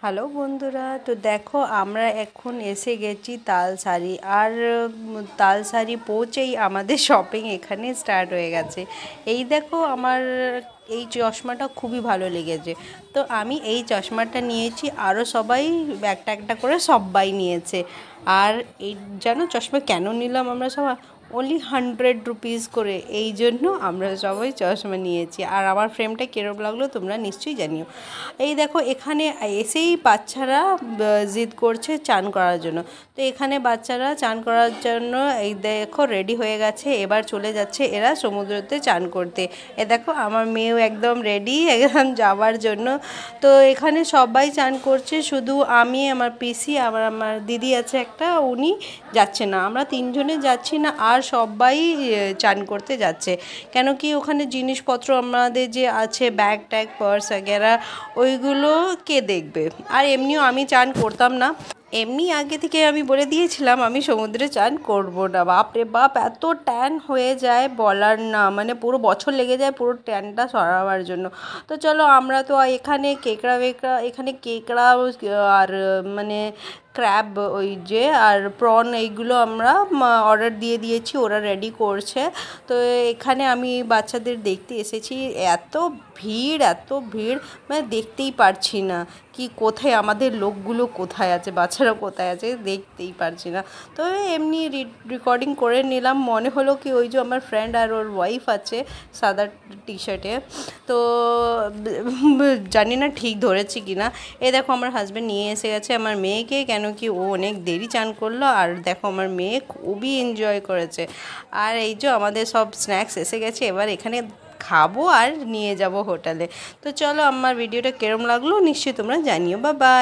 Hello বন্ধুরা, তো দেখো আমরা এখন এসে গেছি তালসারি। আর তালসারি পৌঁছেই আমাদের শপিং এখানে স্টার্ট হয়ে গেছে। এই দেখো আমার এই চশমাটা খুবই ভালো লেগেছে, তো আমি এই চশমাটা নিয়েছি, আরও সবাই একটা একটা করে সবাই নিয়েছে। আর এই জানো চশমা কেন নিলাম আমরা সবাই? অনলি 100 রুপিস করে, এই জন্য আমরা সবাই চশমা নিয়েছি। আর আমার ফ্রেমটা কীরকম লাগলো তোমরা নিশ্চয়ই জানিও। এই দেখো এখানে এসেই বাচ্চারা জিদ করছে চান করার জন্য, তো এখানে বাচ্চারা চান করার জন্য এই দেখো রেডি হয়ে গেছে, এবার চলে যাচ্ছে এরা সমুদ্রতে চান করতে। এ দেখো আমার মেয়েও একদম রেডি একদম যাওয়ার জন্য। তো এখানে সবাই চান করছে, শুধু আমি, আমার পিসি, আমার দিদি আছে একটা, উনি যাচ্ছে না। আমরা তিনজনে যাচ্ছি না, আর সবাই চান করতে যাচ্ছে। কেন কি ওখানে জিনিসপত্র আমাদের যে আছে ব্যাগ ট্যাগ পার্স वगैरह ওইগুলো কে দেখবে। আর এমনিও আমি চান করতাম না, এমনি আগে থেকে আমি বলে দিয়েছিলাম আমি সমুদ্রে চান করব না। বাপরে বাপ, এত ট্যান হয়ে যায় বলার না, মানে পুরো বছর লেগে যায় পুরো ট্যানটা সরাবার জন্য। তো চলো আমরা তো এখানে কেকড়া আর মানে ক্র্যাব ওই যে আর প্রন এইগুলো আমরা অর্ডার দিয়ে দিয়েছি, ওরা রেডি করছে। তো এখানে আমি বাচ্চাদের দেখতে এসেছি, এত ভিড় মানে দেখতেই পারছি না কি কোথায় আমাদের লোকগুলো কোথায় আছে, বাচ্চারা কোথায় আছে দেখতেই পারছি না। তো এমনি রেকর্ডিং করে নিলাম, মনে হলো কি ওই যে আমার ফ্রেন্ড আর ওর ওয়াইফ আছে সাদা টি শার্টে। তো জানি না ঠিক ধরেছি কি না। এ দেখো আমার হাজব্যান্ড নিয়ে এসে গেছে আমার মেয়েকে, কেন কি ও অনেক দেরি চান করলো। আর দেখো আমার মেয়ে খুবই এনজয় করেছে। আর এই যে আমাদের সব স্ন্যাক্স এসে গেছে, এবার এখানে খাবো আর নিয়ে যাব হোটেলে। তো চলো আমার ভিডিওটা কেরম লাগলো নিশ্চয়ই তোমরা জানিও। Bye bye.